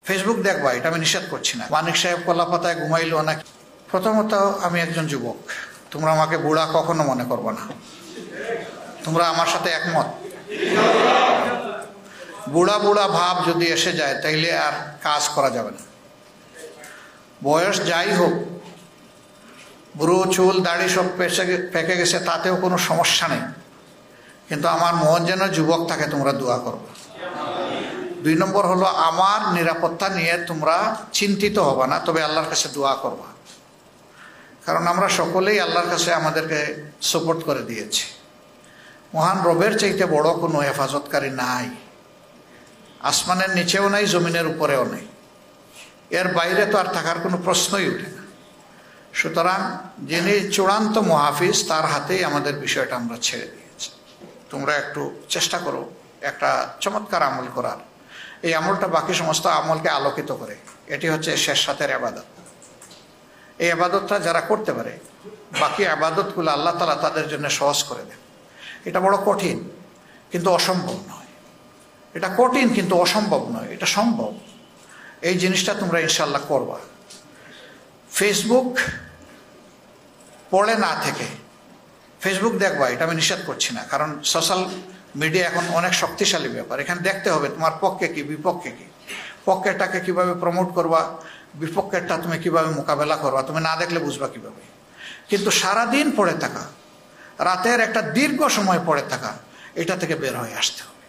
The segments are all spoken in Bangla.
ফেসবুক দেখবা, এটা আমি নিষেধ করছি না। মানিক সাহেব কলাপাতায় ঘুমাইলো নাকি? প্রথমত আমি একজন যুবক, তোমরা আমাকে বুড়া কখনো মনে করবো না। তোমরা আমার সাথে একমত? বুড়া বুড়া ভাব যদি এসে যায় তাইলে আর কাজ করা যাবে না। বয়স যাই হোক, বুড়ো চুল দাড়ি সব পেকে গেছে, তাতেও কোনো সমস্যা নেই, কিন্তু আমার মন যেন যুবক থাকে, তোমরা দোয়া করবে। 2 নম্বর হলো, আমার নিরাপত্তা নিয়ে তোমরা চিন্তিত হবে না, তবে আল্লাহর কাছে দোয়া করবা। কারণ আমরা সকলেই আল্লাহর কাছে আমাদেরকে সাপোর্ট করে দিয়েছি। মহান রবের চাইতে বড় কোনো হেফাজতকারী নাই, আসমানের নিচেও নাই, জমিনের উপরেও নেই। এর বাইরে তো আর থাকার কোনো প্রশ্নই উঠে না। সুতরাং যিনি চূড়ান্ত মুহাফিজ, তার হাতেই আমাদের বিষয়টা আমরা ছেড়ে দিয়েছি। তোমরা একটু চেষ্টা করো একটা চমৎকার আমল করার। এই আমলটা বাকি সমস্ত আমলকে আলোকিত করে। এটি হচ্ছে শেষ রাতের ইবাদত। এই ইবাদতটা যারা করতে পারে, বাকি ইবাদতগুলো আল্লাহ তাআলা তাদের জন্য সহজ করে দেন। এটা বড় কঠিন, কিন্তু অসম্ভব নয়। এটা কঠিন কিন্তু অসম্ভব নয়, এটা সম্ভব। এই জিনিসটা তোমরা ইনশাল্লাহ করবা। ফেসবুক পড়ে না থেকে ফেসবুক দেখবা, এটা আমি নিষেধ করছি না। কারণ সোশ্যাল মিডিয়া এখন অনেক শক্তিশালী ব্যাপার। এখানে দেখতে হবে তোমার পক্ষে কি বিপক্ষে কি। পক্ষেরটাকে কিভাবে প্রমোট করবা, বিপক্ষেরটা তুমি কিভাবে মোকাবেলা করবা, তুমি না দেখলে বুঝবা কিভাবে। কিন্তু সারাদিন পড়ে থাকা, রাতের একটা দীর্ঘ সময় পড়ে থাকা, এটা থেকে বের হয়ে আসতে হবে।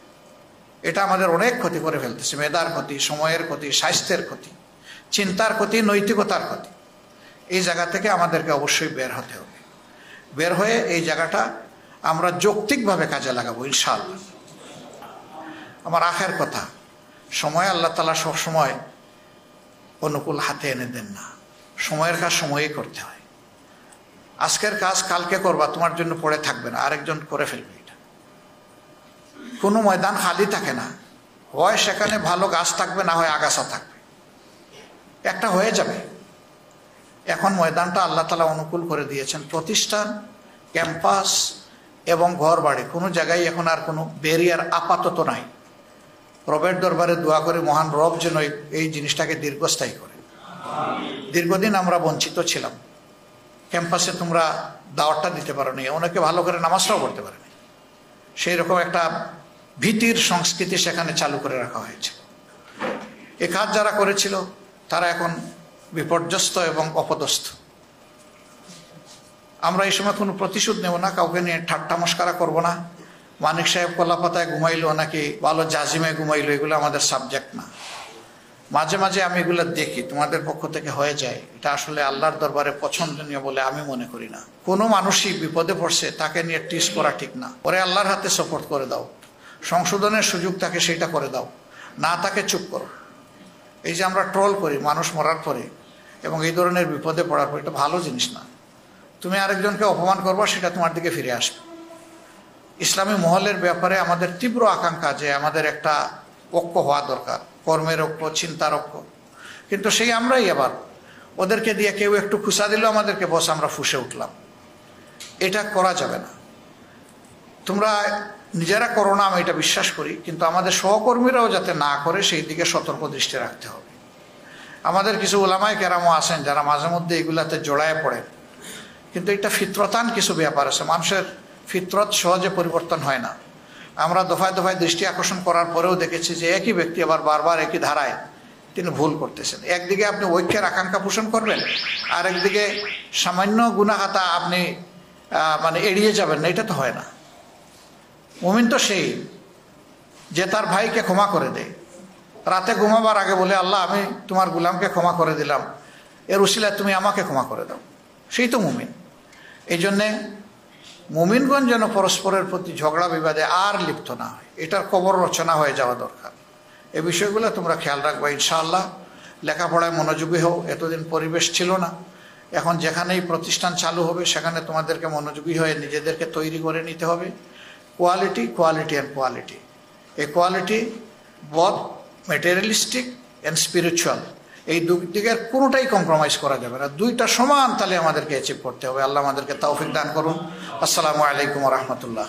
এটা আমাদের অনেক ক্ষতি করে ফেলতেছে। মেধার ক্ষতি, সময়ের ক্ষতি, স্বাস্থ্যের ক্ষতি, চিন্তার ক্ষতি, নৈতিকতার ক্ষতি। এই জায়গা থেকে আমাদেরকে অবশ্যই বের হতে হবে। বের হয়ে এই জায়গাটা আমরা যৌক্তিকভাবে কাজে লাগাবো ইনশাআল্লাহ। আমার আখের কথা, সময় আল্লাহ তাআলা সবসময় অনুকূল হাতে এনে দেন না। সময়ের কাজ সময়েই করতে হয়। আজকের কাজ কালকে করবা, তোমার জন্য পড়ে থাকবে না, আরেকজন করে ফেলবে। এটা কোনো ময়দান খালি থাকে না, হয় সেখানে ভালো গাছ থাকবে, না হয় আগাছা থাকবে, একটা হয়ে যাবে। এখন ময়দানটা আল্লাহ তাআলা অনুকূল করে দিয়েছেন। প্রতিষ্ঠান, ক্যাম্পাস এবং ঘর বাড়ি, কোনো জায়গায় এখন আর কোনো ব্যারিয়ার আপাতত নাই। রবের দরবারে দোয়া করে মহান রব যেন এই জিনিসটাকে দীর্ঘস্থায়ী করে। দীর্ঘদিন আমরা বঞ্চিত ছিলাম। ক্যাম্পাসে তোমরা দাওয়াতটা দিতে পারো নি, অনেকে ভালো করে নামাজটাও পড়তে পারেনি। সেই রকম একটা ভীতির সংস্কৃতি সেখানে চালু করে রাখা হয়েছে। এ কাজ যারা করেছিল তারা এখন বিপর্যস্ত এবং অপদস্থ। আমরা এই সময় কোনো প্রতিশোধ নেব না, কাউকে নিয়ে ঠাট্টা মস্করা করবো না। মানিক সাহেব কলাপাতায় ঘুমাইলো নাকি ভালো জাজিমে ঘুমাইলো, এগুলো আমাদের সাবজেক্ট না। মাঝে মাঝে আমি এগুলো দেখি, তোমাদের পক্ষ থেকে হয়ে যায়, এটা আসলে আল্লাহর দরবারে পছন্দনীয় বলে আমি মনে করি না। কোনো মানুষই বিপদে পড়ছে তাকে নিয়ে টিস করা ঠিক না। ওরে আল্লাহর হাতে সাপোর্ট করে দাও, সংশোধনের সুযোগ তাকে সেটা করে দাও, না তাকে চুপ করো। এই যে আমরা ট্রল করি মানুষ মরার পরে এবং এই ধরনের বিপদে পড়ার পরে, এটা ভালো জিনিস না। তুমি আরেকজনকে অপমান করবা, সেটা তোমার দিকে ফিরে আসবে। ইসলামী মহলের ব্যাপারে আমাদের তীব্র আকাঙ্ক্ষা যে আমাদের একটা ঐক্য হওয়া দরকার, কর্মের ঐক্য, চিন্তার ঐক্য। কিন্তু সেই আমরাই আবার ওদেরকে দিয়ে কেউ একটু খুশা দিল আমাদেরকে, বস আমরা ফুঁসে উঠলাম। এটা করা যাবে না। তোমরা নিজেরা করো না, আমি এটা বিশ্বাস করি, কিন্তু আমাদের সহকর্মীরাও যাতে না করে সেই দিকে সতর্ক দৃষ্টি রাখতে হবে। আমাদের কিছু ওলামায়ে কেরামও আছেন যারা মাঝে মধ্যে এগুলাতে জড়ায় পড়েন, কিন্তু এটা ফিতরতান কিছু ব্যাপার আছে। মানুষের ফিতরত সহজে পরিবর্তন হয় না। আমরা দফায় দফায় দৃষ্টি আকর্ষণ করার পরেও দেখেছি যে একই ব্যক্তি আবার বারবার একই ধারায় তিনি ভুল করতেছেন। একদিকে আপনি ঐক্যের আকাঙ্ক্ষা পোষণ করবেন, আর একদিকে সামান্য গুনাহাতা আপনি মানে এড়িয়ে যাবেন না, এটা তো হয় না। মুমিন তো সেই যে তার ভাইকে ক্ষমা করে দেয়, রাতে ঘুমাবার আগে বলে আল্লাহ আমি তোমার গুলামকে ক্ষমা করে দিলাম, এর উসিলায় তুমি আমাকে ক্ষমা করে দাও, সেই তো মুমিন। এই জন্যে মুমিনগণ যেন পরস্পরের প্রতি ঝগড়া বিবাদে আর লিপ্ত না হয়, এটার কবর রচনা হয়ে যাওয়া দরকার। এই বিষয়গুলো তোমরা খেয়াল রাখবা ইনশাআল্লাহ। লেখাপড়ায় মনোযোগী হও, এতদিন পরিবেশ ছিল না। এখন যেখানেই প্রতিষ্ঠান চালু হবে সেখানে তোমাদেরকে মনোযোগী হয়ে নিজেদেরকে তৈরি করে নিতে হবে। Quality, quality and quality. এই quality both materialistic and spiritual, এই দুই দিকের কোনোটাই কম্প্রোমাইজ করা যাবে না। দুইটা সমান তাহলে আমাদেরকে অ্যাচিভ করতে হবে। আল্লাহ আমাদেরকে তৌফিক দান করুন। আসসালামু আলাইকুম ওয়া রাহমাতুল্লাহ।